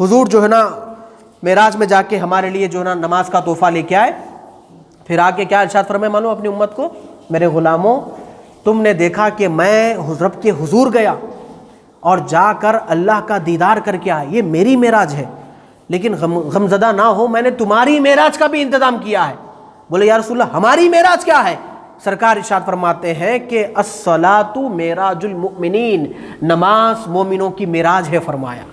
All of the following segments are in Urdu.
حضور جو ہے نا معراج میں جا کے ہمارے لیے جو ہے نا نماز کا تحفہ لے کے آئے. پھر آ کے کیا ارشاد فرمائے معلوم اپنی امت کو؟ میرے غلاموں، تم نے دیکھا کہ میں رب کے حضور گیا اور جا کر اللہ کا دیدار کر کے آیا، یہ میری معراج ہے، لیکن غمزدہ نہ ہو، میں نے تمہاری معراج کا بھی انتظام کیا ہے. بولے یا رسول اللہ ہماری معراج کیا ہے؟ سرکار ارشاد فرماتے ہیں کہ الصلاۃ معراج المؤمنین، نماز مومنوں کی معراج ہے. فرمایا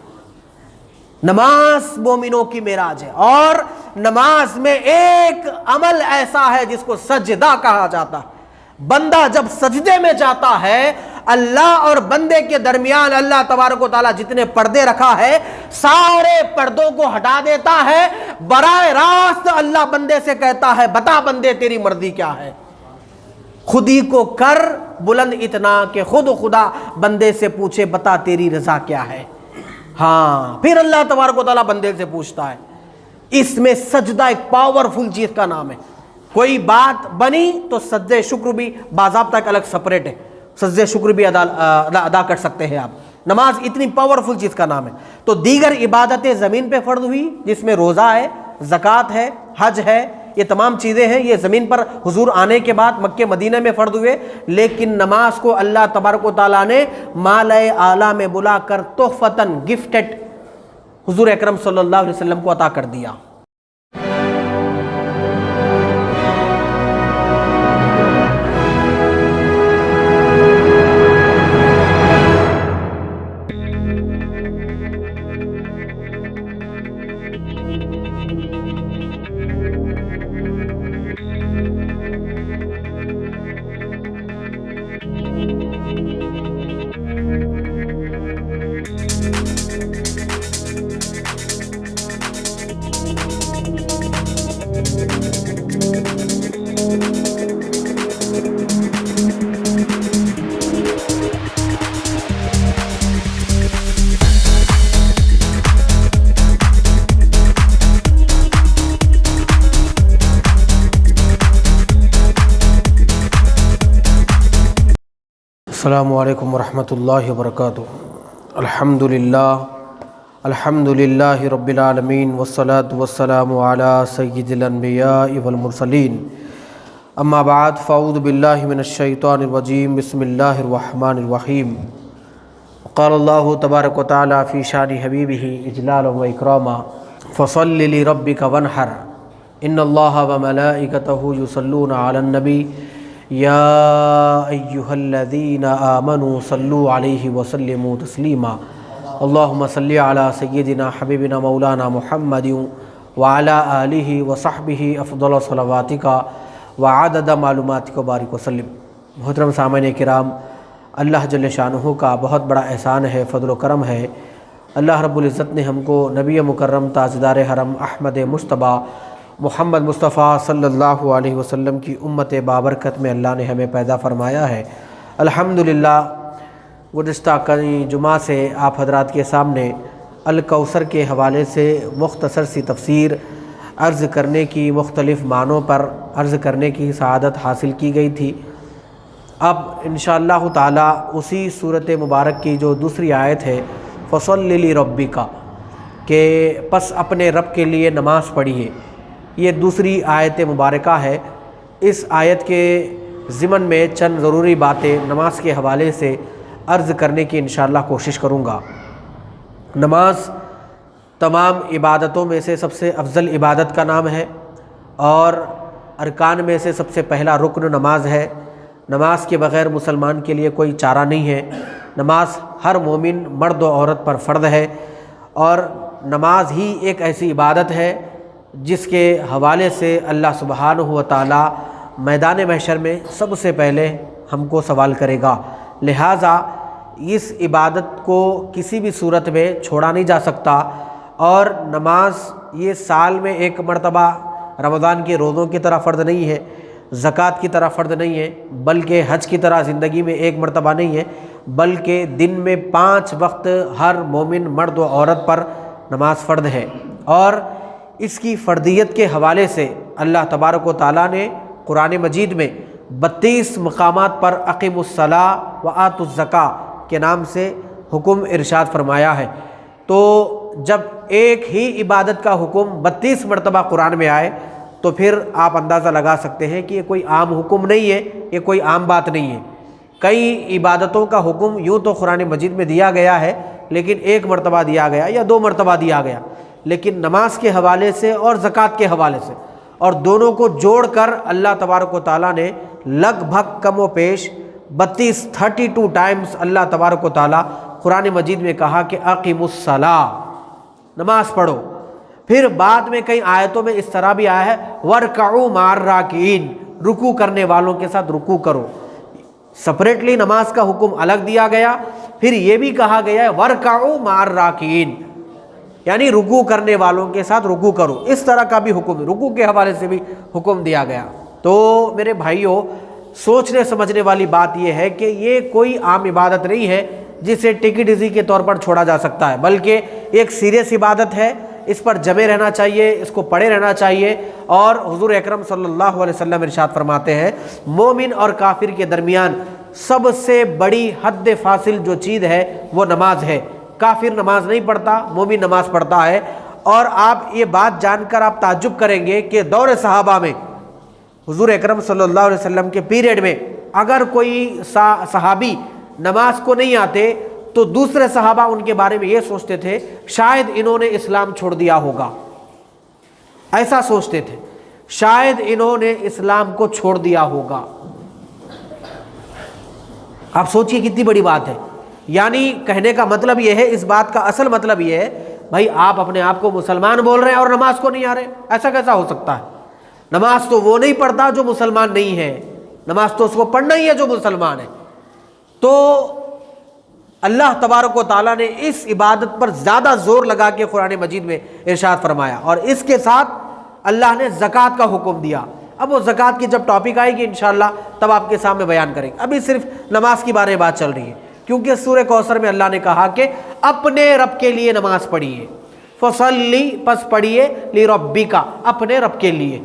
نماز مومنوں کی معراج ہے، اور نماز میں ایک عمل ایسا ہے جس کو سجدہ کہا جاتا ہے. بندہ جب سجدے میں جاتا ہے، اللہ اور بندے کے درمیان اللہ تبارک و تعالیٰ جتنے پردے رکھا ہے سارے پردوں کو ہٹا دیتا ہے. براہ راست اللہ بندے سے کہتا ہے بتا بندے تیری مرضی کیا ہے. خودی کو کر بلند اتنا کہ خود خدا بندے سے پوچھے بتا تیری رضا کیا ہے. ہاں پھر اللہ تبارک و تعالیٰ بندے سے پوچھتا ہے. اس میں سجدہ ایک پاورفل چیز کا نام ہے. کوئی بات بنی تو سجدہ شکر بھی باضابطہ ایک الگ سپریٹ ہے، سجدہ شکر بھی ادا کر سکتے ہیں آپ. نماز اتنی پاورفل چیز کا نام ہے. تو دیگر عبادتیں زمین پہ فرض ہوئی، جس میں روزہ ہے، زکوٰۃ ہے، حج ہے، یہ تمام چیزیں ہیں، یہ زمین پر حضور آنے کے بعد مکہ مدینہ میں فرض ہوئے. لیکن نماز کو اللہ تبارک و تعالیٰ نے مالائے اعلیٰ میں بلا کر تحفتاً گفٹڈ حضور اکرم صلی اللہ علیہ وسلم کو عطا کر دیا. السلام علیکم ورحمۃ اللہ وبرکاتہ. الحمد للہ رب العالمین والصلاة والسلام علی سید الانبیاء والمرسلین. اما بعد فاعوذ باللہ من الشیطان الرجیم. بسم اللہ الرحمن الرحیم. قال اللہ تبارک و تعالی فی شان حبیبہ اجلالا و اکراما فصل لربک وانحر ان اللہ وملائکتہ یصلون علی النبی یا ایہا الذین آمنوا صلوا علیہ وسلموا تسلیما. اللہم صلی علی سیدنا حبیبنا مولانا محمد وعلی آلہ وصحبہ افضل صلواتک وعدد معلوماتک بارک وسلم. محترم سامعین کرام، اللہ جل شانہ کا بہت بڑا احسان ہے، فضل و کرم ہے. اللہ رب العزت نے ہم کو نبی مکرم تاجدار حرم احمد مجتبیٰ محمد مصطفیٰ صلی اللہ علیہ وسلم کی امت بابرکت میں اللہ نے ہمیں پیدا فرمایا ہے. الحمدللہ گزشتہ کئی جمعہ سے آپ حضرات کے سامنے الکوثر کے حوالے سے مختصر سی تفسیر عرض کرنے کی، مختلف معنوں پر عرض کرنے کی سعادت حاصل کی گئی تھی. اب انشاءاللہ تعالی اسی صورت مبارک کی جو دوسری آیت ہے فصل لربک، کہ پس اپنے رب کے لیے نماز پڑھیے، یہ دوسری آیت مبارکہ ہے. اس آیت کے ضمن میں چند ضروری باتیں نماز کے حوالے سے عرض کرنے کی انشاءاللہ کوشش کروں گا. نماز تمام عبادتوں میں سے سب سے افضل عبادت کا نام ہے، اور ارکان میں سے سب سے پہلا رکن نماز ہے. نماز کے بغیر مسلمان کے لیے کوئی چارہ نہیں ہے. نماز ہر مومن مرد و عورت پر فرض ہے، اور نماز ہی ایک ایسی عبادت ہے جس کے حوالے سے اللہ سبحانہ و تعالی میدان محشر میں سب سے پہلے ہم کو سوال کرے گا. لہٰذا اس عبادت کو کسی بھی صورت میں چھوڑا نہیں جا سکتا. اور نماز یہ سال میں ایک مرتبہ رمضان کے روزوں کی طرح فرض نہیں ہے، زکوٰۃ کی طرح فرض نہیں ہے، بلکہ حج کی طرح زندگی میں ایک مرتبہ نہیں ہے، بلکہ دن میں 5 وقت ہر مومن مرد و عورت پر نماز فرض ہے. اور اس کی فردیت کے حوالے سے اللہ تبارک و تعالیٰ نے قرآن مجید میں 32 مقامات پر اقیموا الصلاۃ وآتوا الزکاۃ کے نام سے حکم ارشاد فرمایا ہے. تو جب ایک ہی عبادت کا حکم 32 مرتبہ قرآن میں آئے تو پھر آپ اندازہ لگا سکتے ہیں کہ یہ کوئی عام حکم نہیں ہے، یہ کوئی عام بات نہیں ہے۔ کئی عبادتوں کا حکم یوں تو قرآن مجید میں دیا گیا ہے، لیکن ایک مرتبہ دیا گیا یا 2 مرتبہ دیا گیا، لیکن نماز کے حوالے سے اور زکوٰۃ کے حوالے سے، اور دونوں کو جوڑ کر اللہ تبارک و تعالیٰ نے لگ بھگ کم و بیش 32 ٹائمز اللہ تبارک و تعالیٰ قرآن مجید میں کہا کہ اقیموا الصلاۃ، نماز پڑھو۔ پھر بعد میں کئی آیتوں میں اس طرح بھی آیا ہے وارکعوا مع الراکعین، رکوع کرنے والوں کے ساتھ رکوع کرو۔ سپریٹلی نماز کا حکم الگ دیا گیا، پھر یہ بھی کہا گیا ہے وارکعوا مع الراکعین، یعنی رکوع کرنے والوں کے ساتھ رکوع کرو۔ اس طرح کا بھی حکم، رکوع کے حوالے سے بھی حکم دیا گیا۔ تو میرے بھائیوں، سوچنے سمجھنے والی بات یہ ہے کہ یہ کوئی عام عبادت نہیں ہے جسے ٹکٹ ایزی کے طور پر چھوڑا جا سکتا ہے، بلکہ ایک سیریس عبادت ہے، اس پر جمے رہنا چاہیے، اس کو پڑھے رہنا چاہیے۔ اور حضور اکرم صلی اللہ علیہ وسلم ارشاد فرماتے ہیں مومن اور کافر کے درمیان سب سے بڑی حد فاصل جو چیز ہے وہ نماز ہے۔ کافر نماز نہیں پڑھتا، مومن نماز پڑھتا ہے۔ اور آپ یہ بات جان کر آپ تعجب کریں گے کہ دور صحابہ میں حضور اکرم صلی اللہ علیہ وسلم کے پیریڈ میں اگر کوئی صحابی نماز کو نہیں آتے تو دوسرے صحابہ ان کے بارے میں یہ سوچتے تھے شاید انہوں نے اسلام چھوڑ دیا ہوگا، ایسا سوچتے تھے، شاید انہوں نے اسلام کو چھوڑ دیا ہوگا۔ آپ سوچئے کتنی بڑی بات ہے۔ یعنی کہنے کا مطلب یہ ہے، اس بات کا اصل مطلب یہ ہے بھائی آپ اپنے آپ کو مسلمان بول رہے ہیں اور نماز کو نہیں آ رہے، ایسا کیسا ہو سکتا ہے؟ نماز تو وہ نہیں پڑھتا جو مسلمان نہیں ہے، نماز تو اس کو پڑھنا ہی ہے جو مسلمان ہے۔ تو اللہ تبارک و تعالیٰ نے اس عبادت پر زیادہ زور لگا کے قرآن مجید میں ارشاد فرمایا، اور اس کے ساتھ اللہ نے زکوٰۃ کا حکم دیا۔ اب وہ زکوٰۃ کی جب ٹاپک آئے گی انشاءاللہ تب آپ کے سامنے بیان کریں گے، ابھی صرف نماز کی بارے بات چل رہی ہے، کیونکہ سورہ کوثر میں اللہ نے کہا کہ اپنے رب کے لیے نماز پڑھیے، فصلی، پس پڑھیے، لربک، اپنے رب کے لیے،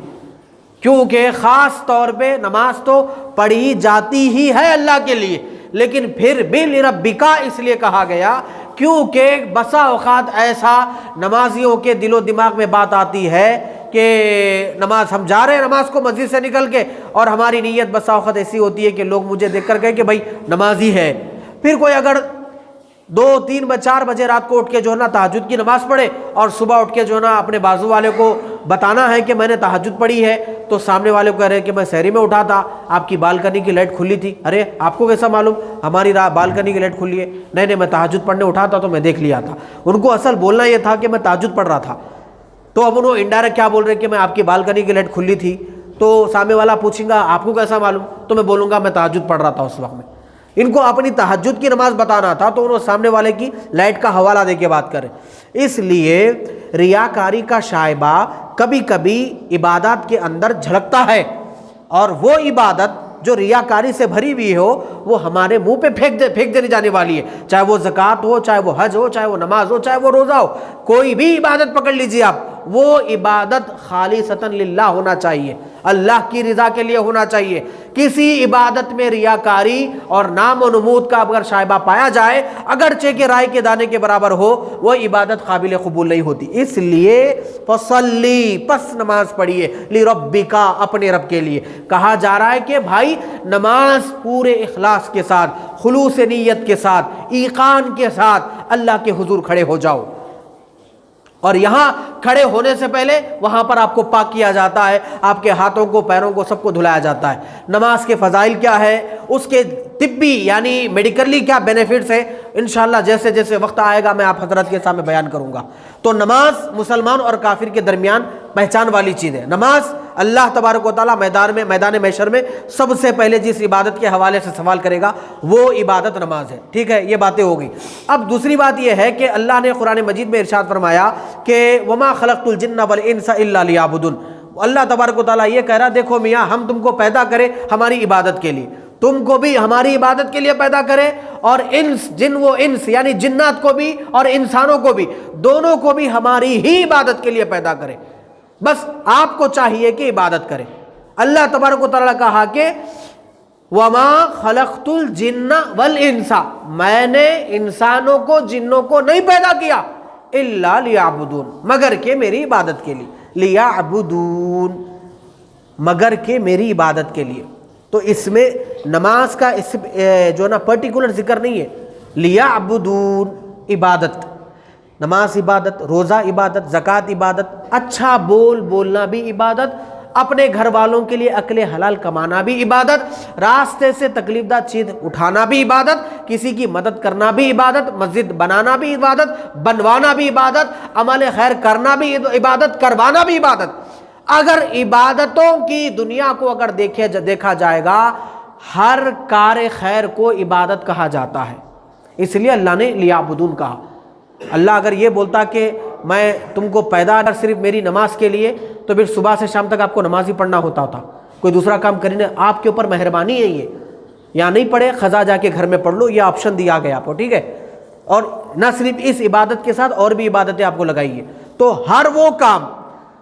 کیونکہ خاص طور پہ نماز تو پڑھی جاتی ہی ہے اللہ کے لیے، لیکن پھر بھی لربک اس لیے کہا گیا کیونکہ بسا اوقات ایسا نمازیوں کے دل و دماغ میں بات آتی ہے کہ نماز ہم جا رہے ہیں نماز کو مسجد سے نکل کے، اور ہماری نیت بسا اوقات ایسی ہوتی ہے کہ لوگ مجھے دیکھ کر کہیں کہ بھائی نمازی ہے۔ پھر کوئی اگر 2 3 4 بجے رات کو اٹھ کے جو ہے نا تہجد کی نماز پڑھے اور صبح اٹھ کے جو ہے نا اپنے بازو والے کو بتانا ہے کہ میں نے تہجد پڑھی ہے، تو سامنے والے کو کہہ رہے کہ میں سحری میں اٹھا تھا، آپ کی بالکنی کی لائٹ کھلی تھی۔ ارے آپ کو کیسا معلوم ہماری بالکنی کی لائٹ کھلی ہے؟ نہیں میں تہجد پڑھنے اٹھا تھا تو میں دیکھ لیا تھا۔ ان کو اصل بولنا یہ تھا کہ میں تہجد پڑھ رہا تھا، تو اب انہوں انڈائریکٹ کیا بول رہے کہ میں آپ کی بالکنی کی لائٹ کھلی تھی، تو سامنے والا پوچھیں گا آپ کو کیسا معلوم، تو میں بولوں گا میں تہجد پڑھ رہا تھا اس وقت میں۔ ان کو اپنی تہجد کی نماز بتانا تھا تو انہوں سامنے والے کی لائٹ کا حوالہ دے کے بات کریں۔ اس لیے ریاکاری کا شائبہ کبھی کبھی عبادات کے اندر جھلکتا ہے، اور وہ عبادت جو ریاکاری سے بھری ہوئی ہو وہ ہمارے منہ پہ پھینک دینے جانے والی ہے، چاہے وہ زکوٰۃ ہو، چاہے وہ حج ہو، چاہے وہ نماز ہو، چاہے وہ روزہ ہو، کوئی بھی عبادت پکڑ لیجیے آپ، وہ عبادت خالصتاً للہ ہونا چاہیے، اللہ کی رضا کے لیے ہونا چاہیے۔ کسی عبادت میں ریاکاری اور نام و نمود کا اگر شائبہ پایا جائے، اگرچہ کہ رائے کے دانے کے برابر ہو، وہ عبادت قابل قبول نہیں ہوتی۔ اس لیے فصلی، پس نماز پڑھیے، لربک، اپنے رب کے لیے کہا جا رہا ہے کہ بھائی نماز پورے اخلاص کے ساتھ، خلوص نیت کے ساتھ، ایقان کے ساتھ اللہ کے حضور کھڑے ہو جاؤ، اور یہاں کھڑے ہونے سے پہلے وہاں پر آپ کو پاک کیا جاتا ہے، آپ کے ہاتھوں کو پیروں کو سب کو دھلایا جاتا ہے۔ نماز کے فضائل کیا ہے، اس کے طبی یعنی میڈیکلی کیا بینیفٹس ہے، انشاءاللہ جیسے جیسے وقت آئے گا میں آپ حضرت کے سامنے بیان کروں گا۔ تو نماز مسلمان اور کافر کے درمیان پہچان والی چیز ہے۔ نماز اللہ تبارک و تعالیٰ میدان محشر میں سب سے پہلے جس عبادت کے حوالے سے سوال کرے گا وہ عبادت نماز ہے، ٹھیک ہے، یہ باتیں ہو گئی۔ اب دوسری بات یہ ہے کہ اللہ نے قرآن مجید میں ارشاد فرمایا کہ وما خلقت الجن والانس الا لیعبدون، اللہ تبارک و تعالیٰ یہ کہہ رہا دیکھو میاں ہم تم کو پیدا کرے ہماری عبادت کے لیے، تم کو بھی ہماری عبادت کے لیے پیدا کرے، اور انس جن و انس یعنی جنات کو بھی اور انسانوں کو بھی، دونوں کو بھی ہماری ہی عبادت کے لیے پیدا کرے، بس آپ کو چاہیے کہ عبادت کرے۔ اللہ تبارک و تعالیٰ کہا کہ وما خلقت الجن والانس، میں نے انسانوں کو جنوں کو نہیں پیدا کیا، الا لیعبدون، مگر کہ میری عبادت کے لیے، لیعبدون، مگر کہ میری عبادت کے لیے۔ تو اس میں نماز کا جو نا پرٹیکولر ذکر نہیں ہے، لیعبدون عبادت، نماز عبادت، روزہ عبادت، زکوٰۃ عبادت، اچھا بولنا بھی عبادت، اپنے گھر والوں کے لیے عقل حلال کمانا بھی عبادت، راستے سے تکلیف دہ چیز اٹھانا بھی عبادت، کسی کی مدد کرنا بھی عبادت، مسجد بنانا بھی عبادت، بنوانا بھی عبادت، عمل خیر کرنا بھی عبادت، کروانا بھی عبادت۔ اگر عبادتوں کی دنیا کو اگر دیکھا جائے گا، ہر کار خیر کو عبادت کہا جاتا ہے، اس لیے اللہ نے لیعبدون کہا۔ اللہ اگر یہ بولتا کہ میں تم کو پیدا کر صرف میری نماز کے لیے، تو پھر صبح سے شام تک آپ کو نماز ہی پڑھنا ہوتا تھا، کوئی دوسرا کام کرنے۔ آپ کے اوپر مہربانی ہے یہ، یا نہیں پڑھے خزا جا کے گھر میں پڑھ لو، یہ آپشن دیا گیا آپ کو، ٹھیک ہے؟ اور نہ صرف اس عبادت کے ساتھ اور بھی عبادتیں آپ کو لگائیے۔ تو ہر وہ کام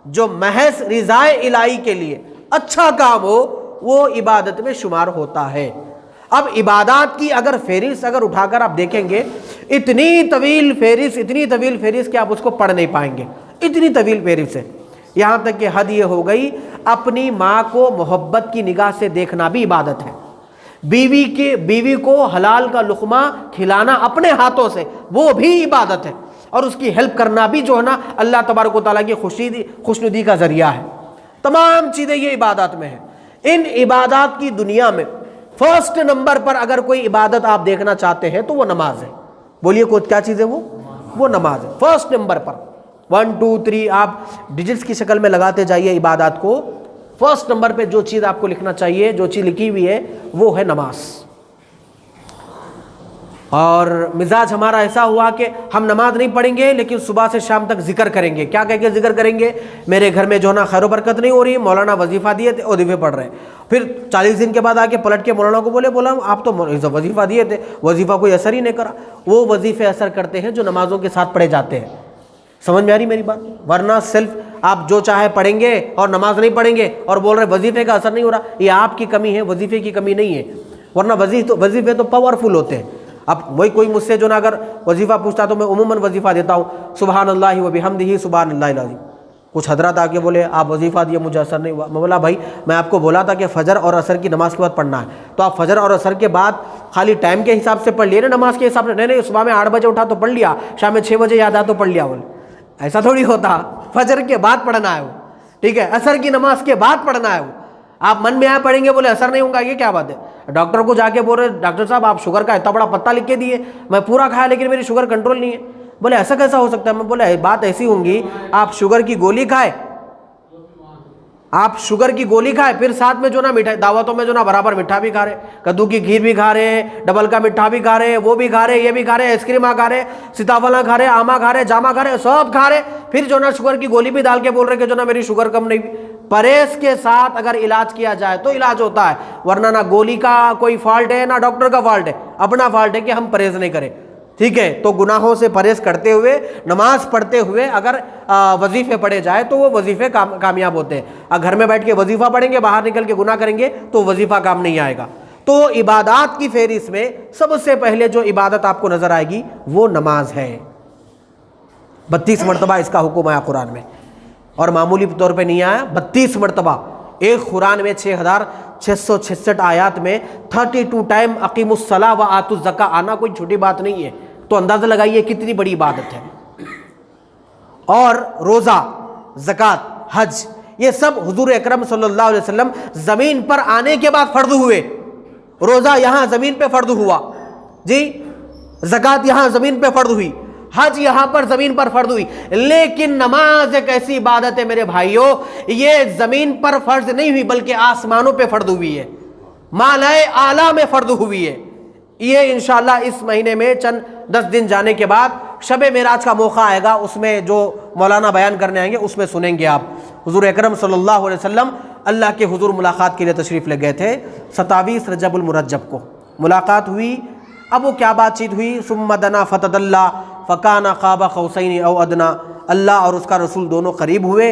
جو محض رضائے الہی کے لیے اچھا کام ہو، وہ عبادت میں شمار ہوتا ہے۔ اب عبادات کی اگر فہرست اگر اٹھا کر آپ دیکھیں گے، اتنی طویل فہرست کہ آپ اس کو پڑھ نہیں پائیں گے، اتنی طویل فہرست ہے۔ یہاں تک کہ حد یہ ہو گئی، اپنی ماں کو محبت کی نگاہ سے دیکھنا بھی عبادت ہے، بیوی کو حلال کا لقمہ کھلانا اپنے ہاتھوں سے، وہ بھی عبادت ہے، اور اس کی ہیلپ کرنا بھی جو ہے نا اللہ تبارک و تعالیٰ کی خوشنودی کا ذریعہ ہے۔ تمام چیزیں یہ عبادات میں ہیں۔ ان عبادات کی دنیا میں فرسٹ نمبر پر اگر کوئی عبادت آپ دیکھنا چاہتے ہیں تو وہ نماز ہے۔ بولیے کیا چیز ہے وہ نماز ہے، فرسٹ نمبر پر۔ 1 2 3 آپ ڈیجٹس کی شکل میں لگاتے جائیے عبادات کو، فرسٹ نمبر پہ جو چیز آپ کو لکھنا چاہیے، جو چیز لکھی ہوئی ہے وہ ہے نماز۔ اور مزاج ہمارا ایسا ہوا کہ ہم نماز نہیں پڑھیں گے لیکن صبح سے شام تک ذکر کریں گے۔ کیا کہہ کے ذکر کریں گے؟ میرے گھر میں جو نا خیر و برکت نہیں ہو رہی، مولانا وظیفہ دیے تھے، وظیفے پڑھ رہے ہیں۔ پھر 40 دن کے بعد آ کے پلٹ کے مولانا کو بولا آپ تو وظیفہ دیے تھے، وظیفہ کوئی اثر ہی نہیں کرا۔ وہ وظیفے اثر کرتے ہیں جو نمازوں کے ساتھ پڑھے جاتے ہیں۔ سمجھ میں آ رہی میری بات؟ ورنہ صرف آپ جو چاہے پڑھیں گے اور نماز نہیں پڑھیں گے اور بول رہے وظیفے کا اثر نہیں ہو رہا، یہ آپ کی کمی ہے، وظیفے کی کمی نہیں ہے۔ ورنہ وظیفے تو پاورفل ہوتے ہیں۔ اب وہی کوئی مجھ سے جو نا اگر وظیفہ پوچھتا تو میں عموماً وظیفہ دیتا ہوں، سبحان اللہ و بحمدہ سبحان اللہ العظیم۔ کچھ حضرات آ کے بولے آپ وظیفہ دیے مجھے اثر نہیں ہوا۔ میں بولا بھائی میں آپ کو بولا تھا کہ فجر اور عصر کی نماز کے بعد پڑھنا ہے، تو آپ فجر اور عصر کے بعد خالی ٹائم کے حساب سے پڑھ لیے نا، نماز کے حساب سے نہیں، صبح میں 8 بجے اٹھا تو پڑھ لیا، شام میں 6 بجے یاد آیا تو پڑھ لیا۔ بولے ایسا تھوڑی ہوتا، فجر کے بعد پڑھنا ہے وہ، ٹھیک ہے؟ عصر کی نماز کے بعد پڑھنا ہے وہ۔ آپ من میں آیا پڑھیں گے، بولے اثر نہیں ہوگا، یہ کیا بات ہے؟ ڈاکٹر کو جا کے بول رہے ڈاکٹر صاحب آپ شوگر کا اتنا بڑا پتہ لکھ کے دیے، میں پورا کھایا لیکن میری شوگر کنٹرول نہیں ہے۔ بولے ایسا کیسا ہو سکتا ہے؟ میں بولے بات ایسی ہوں گی، آپ شوگر کی گولی کھائے، پھر ساتھ میں جو نا مٹھائی دعوتوں میں جو نا برابر میٹھا بھی کھا رہے، کدو کی کھیر بھی کھا رہے، ڈبل کا میٹھا بھی کھا رہے، وہ بھی کھا رہے، یہ بھی کھا رہے، آئس کریم کھا رہے، سیتافل کھا رہے، آما کھا رہے، جاما کھا رہے، سب کھا رہے، پھر جو نا شوگر کی گولی بھی ڈال کے بول رہے کہ جو نا میری شوگر کم نہیں۔ پرہیز کے ساتھ اگر علاج کیا جائے تو علاج ہوتا ہے، ورنہ نہ گولی کا کوئی فالٹ ہے نہ ڈاکٹر کا فالٹ ہے، اپنا فالٹ ہے کہ ہم پرہیز نہیں کریں، ٹھیک ہے؟ تو گناہوں سے پرہیز کرتے ہوئے، نماز پڑھتے ہوئے اگر وظیفے پڑھے جائے تو وہ وظیفے کامیاب ہوتے ہیں۔ اگر گھر میں بیٹھ کے وظیفہ پڑھیں گے، باہر نکل کے گناہ کریں گے تو وظیفہ کام نہیں آئے گا۔ تو عبادات کی فہرست میں سب سے پہلے جو عبادت آپ کو نظر آئے گی وہ نماز ہے۔ 32 مرتبہ اس کا حکم آیا قرآن میں، اور معمولی طور پہ نہیں آیا، 32 مرتبہ ایک قرآن میں 6666 آیات میں 32 ٹائم اقیموا الصلاۃ وآتوا الزکاۃ آنا کوئی چھوٹی بات نہیں ہے۔ تو اندازہ لگائیے کتنی بڑی عبادت ہے۔ اور روزہ، زکوٰۃ، حج، یہ سب حضور اکرم صلی اللہ علیہ وسلم زمین پر آنے کے بعد فرض ہوئے۔ روزہ یہاں زمین پہ فرض ہوا جی، زکوٰۃ یہاں زمین پہ فرض ہوئی، حج یہاں پر زمین پر فرض ہوئی، لیکن نماز ایک ایسی عبادت ہے میرے بھائیوں، یہ زمین پر فرض نہیں ہوئی بلکہ آسمانوں پہ فرض ہوئی ہے، مالائے اعلیٰ میں فرض ہوئی ہے۔ یہ انشاءاللہ اس مہینے میں چند 10 دن جانے کے بعد شب معراج کا موقع آئے گا، اس میں جو مولانا بیان کرنے آئیں گے اس میں سنیں گے آپ۔ حضور اکرم صلی اللہ علیہ وسلم اللہ کے حضور ملاقات کے لیے تشریف لے گئے تھے، 27 رجب المرجب کو ملاقات ہوئی۔ اب وہ کیا بات چیت ہوئی؟ ثم دنا فتدلی فکان قاب قوسین او ادنا، اللہ اور اس کا رسول دونوں قریب ہوئے،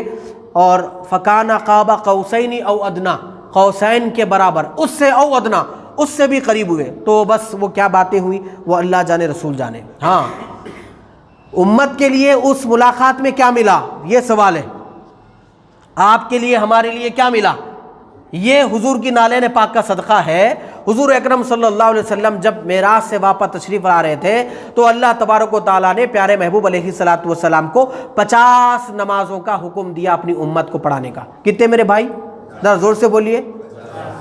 اور فکان قاب قوسین او ادنا، قوسین کے برابر، اس سے او ادنا، اس سے بھی قریب ہوئے۔ تو بس وہ کیا باتیں ہوئی وہ اللہ جانے رسول جانے۔ ہاں امت کے لیے اس ملاقات میں کیا ملا؟ یہ سوال ہے. آپ کے لیے ہمارے لیے کیا ملا؟ یہ حضور کی نالین پاک کا صدقہ ہے. حضور اکرم صلی اللہ علیہ وسلم جب معراج سے واپس تشریف لا رہے تھے تو اللہ تبارک و تعالیٰ نے پیارے محبوب علیہ الصلوۃ والسلام کو 50 نمازوں کا حکم دیا اپنی امت کو پڑھانے کا. کتنے میرے بھائی؟ ذرا زور سے بولیے.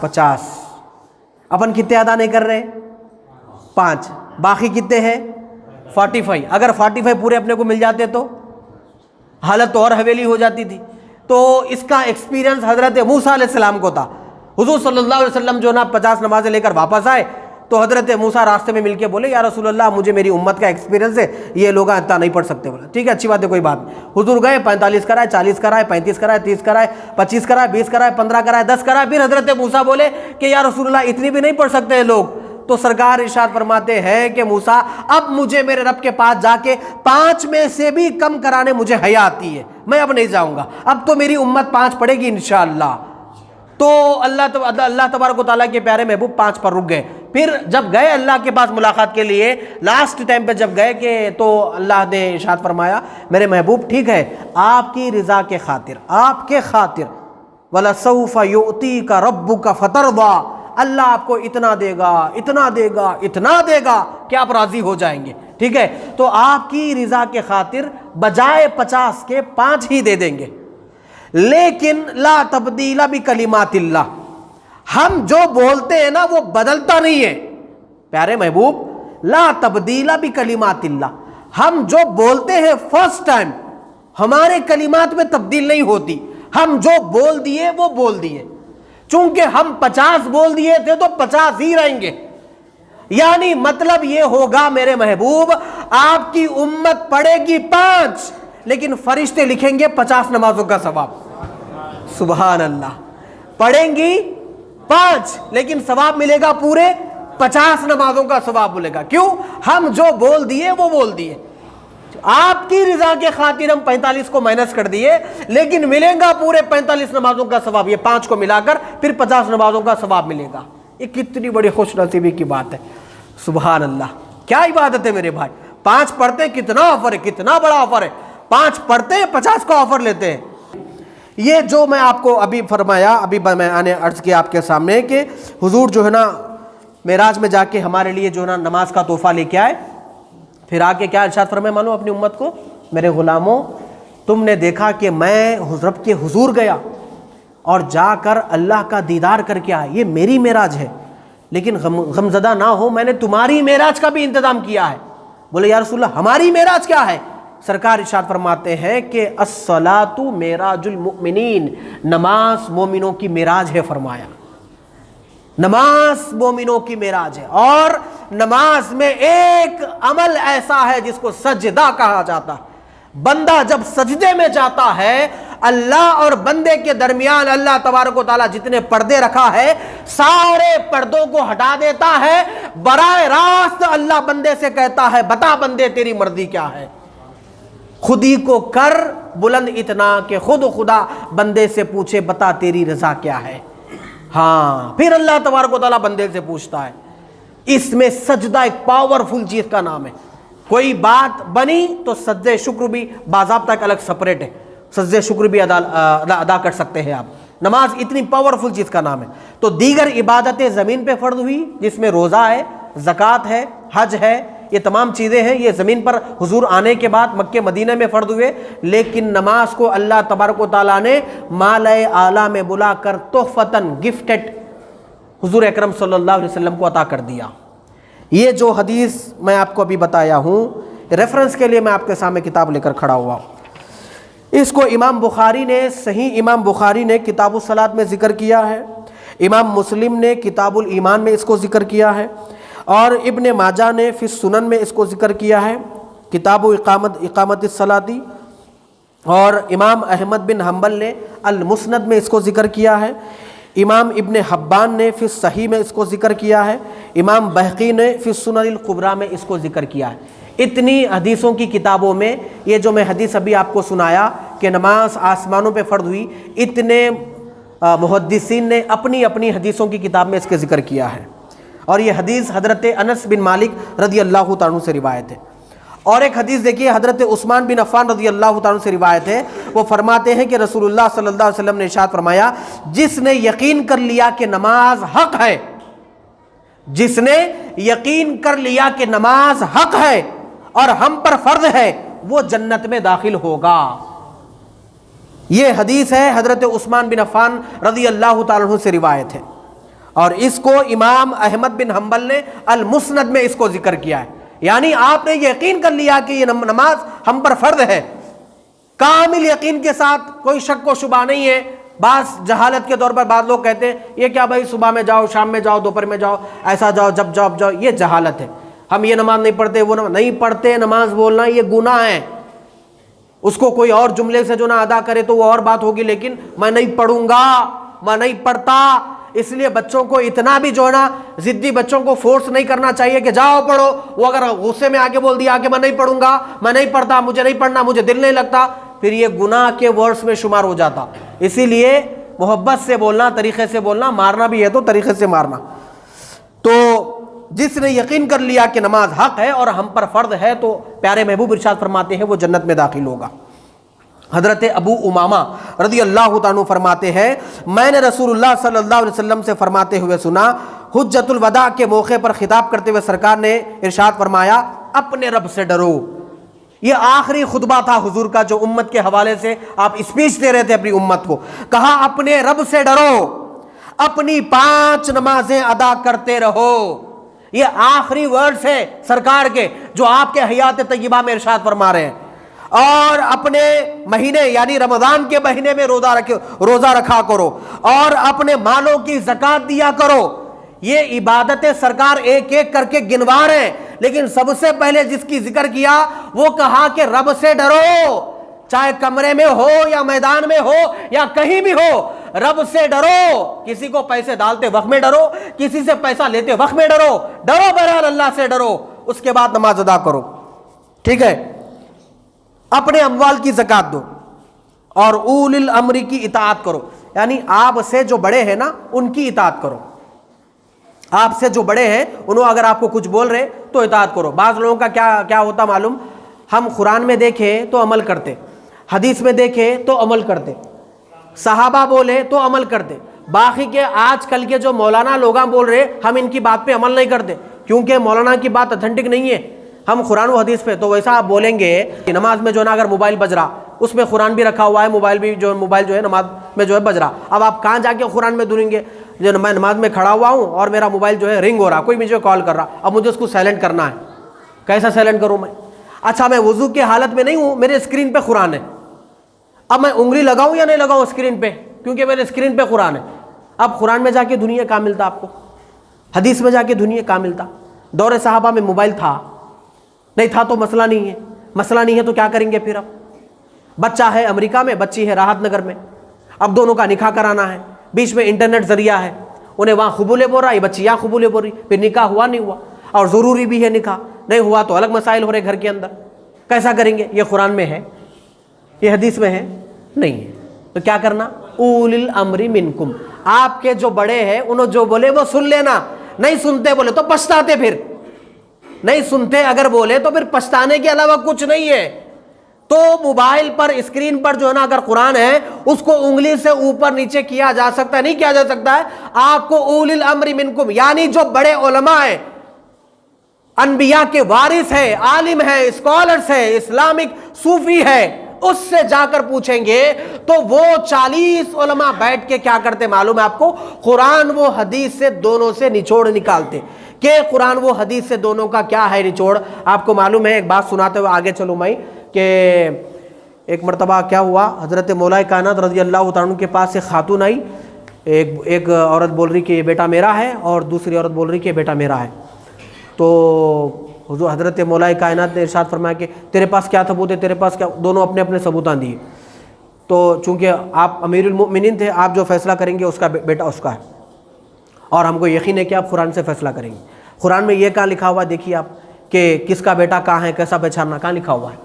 50. اپن کتنے ادا نہیں کر رہے؟ 5. باقی کتنے ہیں؟ 45. اگر 45 پورے اپنے کو مل جاتے تو حالت تو اور حویلی ہو جاتی تھی. تو اس کا ایکسپیرینس حضرت موسیٰ علیہ السلام کو تھا. حضور صلی اللہ علیہ وسلم جو نا 50 نمازیں لے کر واپس آئے تو حضرت موسیٰ راستے میں مل کے بولے یا رسول اللہ مجھے میری امت کا ایکسپیرینس ہے, یہ لوگ اتنا نہیں پڑھ سکتے. بولا ٹھیک ہے اچھی بات ہے کوئی بات نہیں. حضور گئے 45 کرائے, 40 کرائے, 35 کرائے, 30 کرائے, 25 کرائے, 20 کرائے, 15 کرائے, 10 کرائے. پھر حضرت موسیٰ بولے کہ یا رسول اللہ اتنی بھی نہیں پڑھ سکتے ہیں لوگ. تو سرکار ارشاد فرماتے ہیں کہ موسیٰ اب مجھے میرے رب کے پاس جا کے 5 میں سے بھی کم کرانے مجھے حیا آتی ہے, میں اب نہیں جاؤں گا, اب تو میری امت 5 پڑھے گی انشاءاللہ. تو اللہ تبارک و تعالیٰ کے پیارے محبوب 5 پر رک گئے. پھر جب گئے اللہ کے پاس ملاقات کے لیے لاسٹ ٹائم پہ جب گئے کہ تو اللہ نے ارشاد فرمایا میرے محبوب ٹھیک ہے آپ کی رضا کے خاطر, آپ کے خاطر وَلَسَوْفَ يُؤْتِيكَ رَبُّكَ فَتَرْضَىٰ, اللہ آپ کو اتنا دے گا, اتنا دے گا, اتنا دے گا کہ آپ راضی ہو جائیں گے. ٹھیک ہے تو آپ کی رضا کے خاطر بجائے 50 کے 5 ہی دے دیں گے. لیکن لا تبدیل بکلمات اللہ, ہم جو بولتے ہیں نا وہ بدلتا نہیں ہے. پیارے محبوب لا تبدیل بکلمات اللہ, ہم جو بولتے ہیں فرسٹ ٹائم ہمارے کلمات میں تبدیل نہیں ہوتی. ہم جو بول دیے وہ بول دیے. چونکہ ہم 50 بول دیے تھے تو 50 ہی رہیں گے. یعنی مطلب یہ ہوگا میرے محبوب آپ کی امت پڑھے گی 5 لیکن فرشتے لکھیں گے 50 نمازوں کا ثواب. سبحان اللہ. پڑھیں گی 5 لیکن ثواب ملے گا پورے 50 نمازوں کا ثواب ملے گا. کیوں؟ ہم جو بول دیے وہ بول دیے. آپ کی رضا کے خاطر ہم 45 کو مائنس کر دیے لیکن ملے گا پورے 45 نمازوں کا ثواب. یہ 5 کو ملا کر پھر 50 نمازوں کا ثواب ملے گا. یہ کتنی بڑی خوش نصیبی کی بات ہے. سبحان اللہ. کیا عبادت ہے میرے بھائی. 5 پڑھتے کتنا آفر ہے, کتنا بڑا آفر ہے. 5 پڑھتے 50 کا آفر لیتے ہیں. یہ جو میں آپ کو ابھی فرمایا, ابھی میں نے عرض کیا آپ کے سامنے کہ حضور جو ہے نا معراج میں جا کے ہمارے لیے جو ہے نا نماز کا تحفہ لے کے آئے. پھر آ کے کیا ارشاد فرمائے معلوم اپنی امت کو, میرے غلاموں تم نے دیکھا کہ میں رب کے حضور گیا اور جا کر اللہ کا دیدار کر کے آیا, یہ میری معراج ہے, لیکن غمزدہ نہ ہو میں نے تمہاری معراج کا بھی انتظام کیا ہے. بولے یا رسول اللہ ہماری معراج کیا ہے؟ سرکار ارشاد فرماتے ہیں کہ الصلاۃ معراج المؤمنین, نماز مومنوں کی معراج ہے. فرمایا نماز مومنوں کی معراج ہے. اور نماز میں ایک عمل ایسا ہے جس کو سجدہ کہا جاتا ہے. بندہ جب سجدے میں جاتا ہے اللہ اور بندے کے درمیان اللہ تبارک و تعالیٰ جتنے پردے رکھا ہے سارے پردوں کو ہٹا دیتا ہے. براہ راست اللہ بندے سے کہتا ہے بتا بندے تیری مرضی کیا ہے. خودی کو کر بلند اتنا کہ خود خدا بندے سے پوچھے بتا تیری رضا کیا ہے. ہاں پھر اللہ تبارک و تعالیٰ بندے سے پوچھتا ہے. اس میں سجدہ ایک پاورفل چیز کا نام ہے. کوئی بات بنی تو سجدہ شکر بھی باضابطہ ایک الگ سپریٹ ہے, سجدہ شکر بھی ادا کر سکتے ہیں آپ. نماز اتنی پاورفل چیز کا نام ہے. تو دیگر عبادتیں زمین پہ فرض ہوئی جس میں روزہ ہے, زکوٰۃ ہے, حج ہے, یہ تمام چیزیں ہیں یہ زمین پر حضور آنے کے بعد مکہ مدینہ میں فرض ہوئے. لیکن نماز کو اللہ تبارک و تعالیٰ نے مالائے اعلیٰ میں بلا کر تحفتاً گفٹڈ حضور اکرم صلی اللہ علیہ وسلم کو عطا کر دیا. یہ جو حدیث میں آپ کو ابھی بتایا ہوں ریفرنس کے لیے میں آپ کے سامنے کتاب لے کر کھڑا ہوا ہوں. اس کو امام بخاری نے صحیح امام بخاری نے کتاب الصلاۃ میں ذکر کیا ہے, امام مسلم نے کتاب الایمان میں اس کو ذکر کیا ہے, اور ابن ماجہ نے فی السنن میں اس کو ذکر کیا ہے کتاب اقامت الصلاۃ, اور امام احمد بن حنبل نے المسند میں اس کو ذکر کیا ہے, امام ابن حبان نے فی الصحیح میں اس کو ذکر کیا ہے, امام بہقی نے فی السنن الکبریٰ میں اس کو ذکر کیا ہے. اتنی حدیثوں کی کتابوں میں یہ جو میں حدیث ابھی آپ کو سنایا کہ نماز آسمانوں پہ فرض ہوئی, اتنے محدثین نے اپنی اپنی حدیثوں کی کتاب میں اس کے ذکر کیا ہے. اور یہ حدیث حضرت انس بن مالک رضی اللہ تعالیٰ عنہ سے روایت ہے. اور ایک حدیث دیکھیے، حضرت عثمان بن عفان رضی اللہ تعالیٰ عنہ سے روایت ہے، وہ فرماتے ہیں کہ رسول اللہ صلی اللہ علیہ وسلم نے ارشاد فرمایا، جس نے یقین کر لیا کہ نماز حق ہے، جس نے یقین کر لیا کہ نماز حق ہے اور ہم پر فرض ہے، وہ جنت میں داخل ہوگا۔ یہ حدیث ہے حضرت عثمان بن عفان رضی اللہ تعالیٰ عنہ سے روایت ہے، اور اس کو امام احمد بن حنبل نے المسند میں اس کو ذکر کیا ہے۔ یعنی آپ نے یقین کر لیا کہ یہ نماز ہم پر فرض ہے، کامل یقین کے ساتھ، کوئی شک و شبہ نہیں ہے۔ بعض جہالت کے طور پر بعض لوگ کہتے ہیں یہ کیا بھائی، صبح میں جاؤ، شام میں جاؤ، دوپہر میں جاؤ، ایسا جاؤ، جب جاؤ جاؤ، یہ جہالت ہے۔ ہم یہ نماز نہیں پڑھتے، وہ نہیں پڑھتے، نماز بولنا یہ گناہ ہے۔ اس کو کوئی اور جملے سے جو نہ ادا کرے تو وہ اور بات ہوگی، لیکن میں نہیں پڑھوں گا، میں نہیں پڑھتا۔ اس لیے بچوں کو اتنا بھی جو ہے نا ضدی بچوں کو فورس نہیں کرنا چاہیے کہ جاؤ پڑھو۔ وہ اگر غصے میں آگے بول دیا کہ میں نہیں پڑھوں گا، میں نہیں پڑھتا، مجھے نہیں پڑھنا، مجھے دل نہیں لگتا، پھر یہ گناہ کے ورڈز میں شمار ہو جاتا۔ اسی لیے محبت سے بولنا، طریقے سے بولنا، مارنا بھی ہے تو طریقے سے مارنا۔ تو جس نے یقین کر لیا کہ نماز حق ہے اور ہم پر فرض ہے، تو پیارے محبوب ارشاد فرماتے ہیں وہ جنت میں داخل ہوگا۔ حضرت ابو امامہ رضی اللہ تعالیٰ عنہ فرماتے ہیں، میں نے رسول اللہ صلی اللہ علیہ وسلم سے فرماتے ہوئے سنا، حجۃ الوداع کے موقع پر خطاب کرتے ہوئے سرکار نے ارشاد فرمایا، اپنے رب سے ڈرو۔ یہ آخری خطبہ تھا حضور کا، جو امت کے حوالے سے آپ اسپیچ دے رہے تھے اپنی امت کو۔ کہا اپنے رب سے ڈرو، اپنی 5 نمازیں ادا کرتے رہو۔ یہ آخری ورڈز ہے سرکار کے جو آپ کے حیات طیبہ میں ارشاد فرما رہے ہیں۔ اور اپنے مہینے یعنی رمضان کے مہینے میں روزہ رکھا کرو، اور اپنے مالوں کی زکوٰۃ دیا کرو۔ یہ عبادتیں سرکار ایک ایک کر کے گنوا رہے ہیں، لیکن سب سے پہلے جس کی ذکر کیا وہ کہا کہ رب سے ڈرو، چاہے کمرے میں ہو یا میدان میں ہو یا کہیں بھی ہو، رب سے ڈرو۔ کسی کو پیسے ڈالتے وقت میں ڈرو، کسی سے پیسہ لیتے وقت میں ڈرو، ڈرو بہرحال اللہ سے ڈرو، اس کے بعد نماز ادا کرو، ٹھیک ہے؟ اپنے اموال کی زکوٰۃ دو اور اولی الامر کی اطاعت کرو، یعنی آپ سے جو بڑے ہیں نا ان کی اطاعت کرو۔ آپ سے جو بڑے ہیں انہوں اگر آپ کو کچھ بول رہے تو اطاعت کرو۔ بعض لوگوں کا کیا ہوتا معلوم، ہم قرآن میں دیکھیں تو عمل کرتے، حدیث میں دیکھیں تو عمل کرتے، صحابہ بولے تو عمل کرتے، باقی کے آج کل کے جو مولانا لوگ بول رہے ہم ان کی بات پہ عمل نہیں کرتے، کیونکہ مولانا کی بات اتھینٹک نہیں ہے، ہم قرآن و حدیث پہ۔ تو ویسا آپ بولیں گے کہ نماز میں جو ہے نا اگر موبائل بج رہا، اس میں قرآن بھی رکھا ہوا ہے، موبائل جو ہے نماز میں جو ہے بج رہا، اب آپ کہاں جا کے قرآن میں دھنیں گے؟ جو میں نماز میں کھڑا ہوا ہوں اور میرا موبائل جو ہے رنگ ہو رہا، کوئی مجھے کال کر رہا، اب مجھے اس کو سائلنٹ کرنا ہے، کیسا سائلنٹ کروں میں؟ اچھا میں وضو کے حالت میں نہیں ہوں، میرے اسکرین پہ قرآن ہے، اب میں انگلی لگاؤں یا نہیں لگاؤں اسکرین پہ، کیونکہ میرے اسکرین پہ قرآن ہے۔ اب قرآن میں جا کے دنیا کہاں ملتا آپ کو، حدیث میں جا کے دنیا کہاں ملتا؟ دور صحابہ میں موبائل تھا نہیں تھا تو مسئلہ نہیں ہے، مسئلہ نہیں ہے تو کیا کریں گے پھر؟ اب بچہ ہے امریکہ میں، بچی ہے راحت نگر میں، اب دونوں کا نکاح کرانا ہے، بیچ میں انٹرنیٹ ذریعہ ہے، انہیں وہاں قبولے بول رہا، یہ بچی یہاں قبولے بول رہی، پھر نکاح ہوا نہیں ہوا، اور ضروری بھی ہے نکاح، نہیں ہوا تو الگ مسائل ہو رہے گھر کے اندر، کیسا کریں گے؟ یہ قرآن میں ہے، یہ حدیث میں ہے نہیں ہے، تو کیا کرنا؟ اولی الامر منکم، آپ کے جو بڑے ہیں انہوں جو بولے وہ سن لینا، نہیں سنتے بولے تو پچھتاتے، پھر نہیں سنتے اگر بولے تو پھر پچھتانے کے علاوہ کچھ نہیں ہے۔ تو موبائل پر اسکرین پر جو ہے نا اگر قرآن ہے اس کو انگلی سے اوپر نیچے کیا جا سکتا ہے، نہیں کیا جا سکتا ہے؟ آپ کو اولی الامر منکم یعنی جو بڑے علماء ہیں، انبیاء کے وارث ہیں، عالم ہیں، اسکالرز ہیں، اسلامک صوفی ہے، اس سے جا کر پوچھیں گے تو وہ 40 علماء بیٹھ کے کیا کرتے معلوم ہے آپ کو؟ قرآن و حدیث سے دونوں سے نچوڑ نکالتے کہ قرآن و حدیث سے دونوں کا کیا ہے نچوڑ۔ آپ کو معلوم ہے، ایک بات سناتے ہوئے آگے چلوں میں، کہ ایک مرتبہ کیا ہوا، حضرت مولا کائنات رضی اللہ تعالیٰ عنہ کے پاس ایک خاتون آئی، ایک عورت بول رہی کہ یہ بیٹا میرا ہے اور دوسری عورت بول رہی کہ یہ بیٹا میرا ہے۔ تو حضور حضرت مولا کائنات نے ارشاد فرمایا کہ تیرے پاس کیا ثبوت ہے، تیرے پاس کیا؟ دونوں اپنے اپنے ثبوتان دیے۔ تو چونکہ آپ امیر المؤمنین تھے، آپ جو فیصلہ کریں گے اس کا بیٹا اس کا ہے، اور ہم کو یقین ہے کہ آپ قرآن سے فیصلہ کریں گے۔ قرآن میں یہ کہاں لکھا ہوا ہے دیکھیے آپ کہ کس کا بیٹا کہاں ہے، کیسا پہچاننا، کہاں لکھا ہوا ہے؟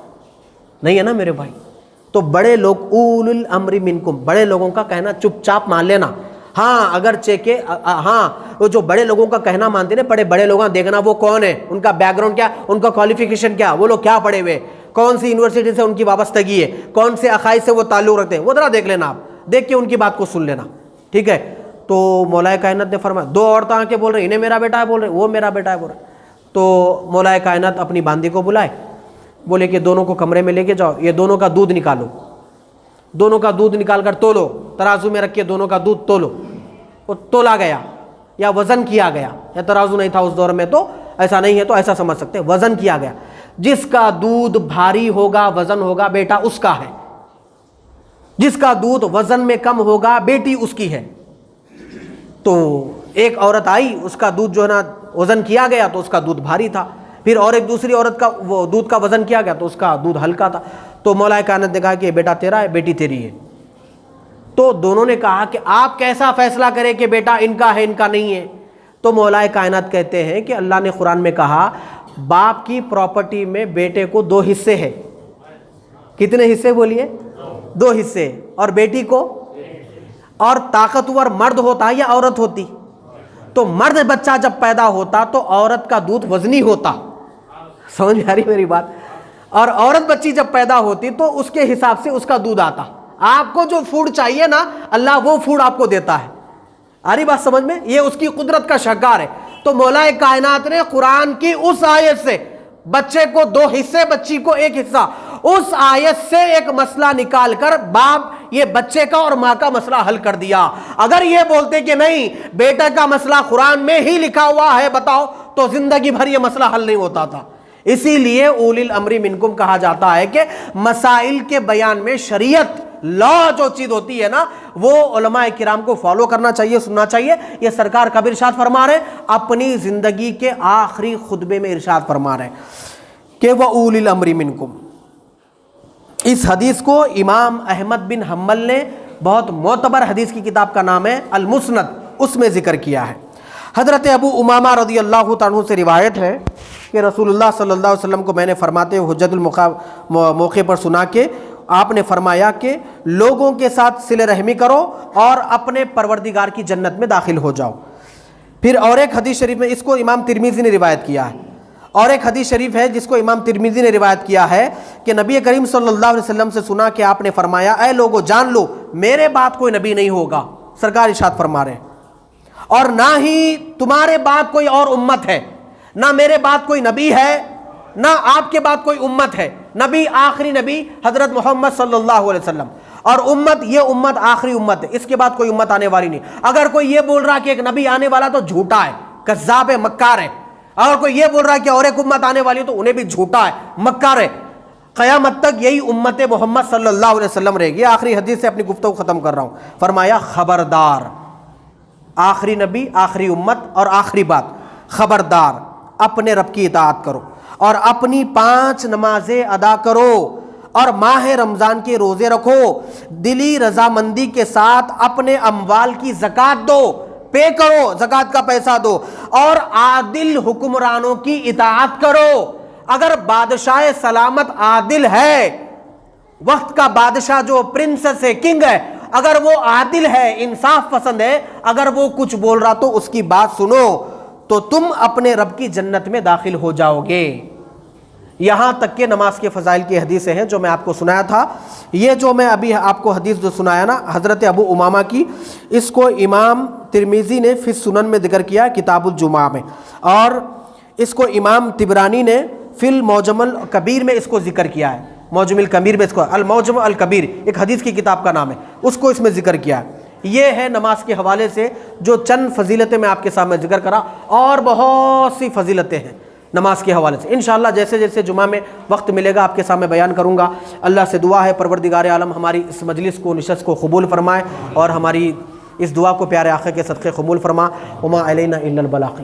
نہیں ہے نا میرے بھائی۔ تو بڑے لوگ اولی الامر منکم، بڑے لوگوں کا کہنا چپ چاپ مان لینا، ہاں اگرچہ کہ ہاں وہ جو بڑے لوگوں کا کہنا مانتے ہیں، بڑے بڑے لوگ دیکھنا وہ کون ہے، ان کا بیک گراؤنڈ کیا، ان کا کوالیفیکیشن کیا، وہ لوگ کیا پڑھے ہوئے، کون سی یونیورسٹی سے ان کی وابستگی ہے، کون سے عقائد سے وہ تعلق رکھتے ہیں، وہ ذرا دیکھ لینا، آپ دیکھ کے ان کی بات کو سن لینا، ٹھیک ہے۔ تو مولا کائنات نے فرمایا، دو عورتیں آ کے بول رہے ہیں انہیں میرا بیٹا ہے، بول رہے وہ میرا بیٹا ہے بول رہے۔ تو مولا کائنات اپنی باندی کو بلائے، بولے کہ دونوں کو کمرے میں لے کے جاؤ، یہ دونوں کا دودھ نکالو، دونوں کا دودھ نکال کر تولو، ترازو میں رکھ کے دونوں کا دودھ تولو۔ وہ تولا گیا یا وزن کیا گیا، یا ترازو نہیں تھا اس دور میں تو ایسا نہیں ہے، تو ایسا سمجھ سکتے ہیں، وزن کیا گیا۔ جس کا دودھ بھاری ہوگا، وزن ہوگا، بیٹا اس کا ہے، جس کا دودھ وزن میں کم ہوگا، بیٹی اس کی ہے۔ تو ایک عورت آئی، اس کا دودھ جو ہے نا وزن کیا گیا تو اس کا دودھ بھاری تھا، پھر اور ایک دوسری عورت کا وہ دودھ کا وزن کیا گیا تو اس کا دودھ ہلکا تھا۔ تو مولا کائنات نے کہا کہ بیٹا تیرا ہے، بیٹی تیری ہے۔ تو دونوں نے کہا کہ آپ کیسا فیصلہ کریں کہ بیٹا ان کا ہے ان کا نہیں ہے؟ تو مولا کائنات کہتے ہیں کہ اللہ نے قرآن میں کہا باپ کی پراپرٹی میں بیٹے کو 2 حصے ہیں۔ کتنے حصے بولیے؟ 2 حصے۔ اور بیٹی کو؟ اور طاقتور مرد ہوتا یا عورت ہوتی؟ تو مرد بچہ جب پیدا ہوتا تو عورت کا دودھ وزنی ہوتا، سمجھ میں آ رہی میری بات؟ اور عورت بچی جب پیدا ہوتی تو اس کے حساب سے اس کا دودھ آتا۔ آپ کو جو فوڈ چاہیے نا، اللہ وہ فوڈ آپ کو دیتا ہے۔ آ رہی بات سمجھ میں؟ یہ اس کی قدرت کا شاہکار ہے۔ تو مولا کائنات نے قرآن کی اس آیت سے بچے کو 2 حصے، بچی کو 1 حصہ، اس آیت سے ایک مسئلہ نکال کر باپ یہ بچے کا اور ماں کا مسئلہ حل کر دیا۔ اگر یہ بولتے کہ نہیں بیٹا کا مسئلہ قرآن میں ہی لکھا ہوا ہے بتاؤ، تو زندگی بھر یہ مسئلہ حل نہیں ہوتا تھا۔ اسی لیے اولی الامر منکم کہا جاتا ہے کہ مسائل کے بیان میں شریعت، لا جو چیز ہوتی ہے نا، وہ علماء کرام کو فالو کرنا چاہیے، سننا چاہیے۔ یہ سرکار کب ارشاد فرما رہے ہیں؟ اپنی زندگی کے آخری خطبے میں ارشاد فرما رہے ہیں کہ وَأُولِي الْأَمْرِ مِنْكُمْ۔ اس حدیث کو امام احمد بن حنبل نے بہت معتبر حدیث کی کتاب کا نام ہے المسند، اس میں ذکر کیا ہے۔ حضرت ابو امامہ رضی اللہ تعالیٰ عنہ سے روایت ہے کہ رسول اللہ صلی اللہ علیہ وسلم کو میں نے فرماتے ہوئے حجت موقع پر سنا کہ آپ نے فرمایا کہ لوگوں کے ساتھ صلہ رحمی کرو اور اپنے پروردگار کی جنت میں داخل ہو جاؤ۔ پھر اور ایک حدیث شریف میں، اس کو امام ترمذی نے روایت کیا ہے، اور ایک حدیث شریف ہے جس کو امام ترمذی نے روایت کیا ہے کہ نبی کریم صلی اللہ علیہ وسلم سے سنا کہ آپ نے فرمایا اے لوگو جان لو میرے بعد کوئی نبی نہیں ہوگا، سرکار ارشاد فرما رہے ہیں، اور نہ ہی تمہارے بعد کوئی اور امت ہے، نہ میرے بعد کوئی نبی ہے، نہ آپ کے بعد کوئی امت ہے۔ نبی آخری نبی حضرت محمد صلی اللہ علیہ وسلم، اور امت یہ امت آخری امت ہے، اس کے بعد کوئی امت آنے والی نہیں۔ اگر کوئی یہ بول رہا کہ ایک نبی آنے والا تو جھوٹا ہے، کذاب ہے، مکار ہے۔ اگر کوئی یہ بول رہا ہے کہ اور ایک امت آنے والی تو انہیں بھی جھوٹا ہے، مکار ہے۔ قیامت تک یہی امت محمد صلی اللہ علیہ وسلم رہے گی۔ آخری حدیث سے اپنی گفتگو ختم کر رہا ہوں۔ فرمایا خبردار، آخری نبی، آخری امت اور آخری بات، خبردار اپنے رب کی اطاعت کرو اور اپنی 5 نمازیں ادا کرو اور ماہ رمضان کے روزے رکھو، دلی رضامندی کے ساتھ اپنے اموال کی زکوٰۃ دو، پے کرو، زکوٰۃ کا پیسہ دو، اور عادل حکمرانوں کی اطاعت کرو۔ اگر بادشاہ سلامت عادل ہے، وقت کا بادشاہ جو پرنسس ہے، کنگ ہے، اگر وہ عادل ہے، انصاف پسند ہے، اگر وہ کچھ بول رہا تو اس کی بات سنو، تو تم اپنے رب کی جنت میں داخل ہو جاؤ گے۔ یہاں تک کہ نماز کے فضائل کی حدیثیں ہیں جو میں آپ کو سنایا تھا۔ یہ جو میں ابھی آپ کو حدیث جو سنایا نا حضرت ابو امامہ کی، اس کو امام ترمذی نے فی السنن میں ذکر کیا کتاب الجمعہ میں، اور اس کو امام طبرانی نے فی المعجم الکبیر میں اس کو ذکر کیا ہے۔ معجم الکبیر میں اس کو، المعجم الکبیر ایک حدیث کی کتاب کا نام ہے، اس کو اس میں ذکر کیا ہے۔ یہ ہے نماز کے حوالے سے جو چند فضیلتیں میں آپ کے سامنے ذکر کرا، اور بہت سی فضیلتیں ہیں نماز کے حوالے سے۔ انشاءاللہ جیسے جیسے جمعہ میں وقت ملے گا آپ کے سامنے بیان کروں گا۔ اللہ سے دعا ہے پروردگار عالم ہماری اس مجلس کو، نشست کو قبول فرمائے، اور ہماری اس دعا کو پیارے آقا کے صدقے قبول فرما۔ وما علینا الا البلاغ۔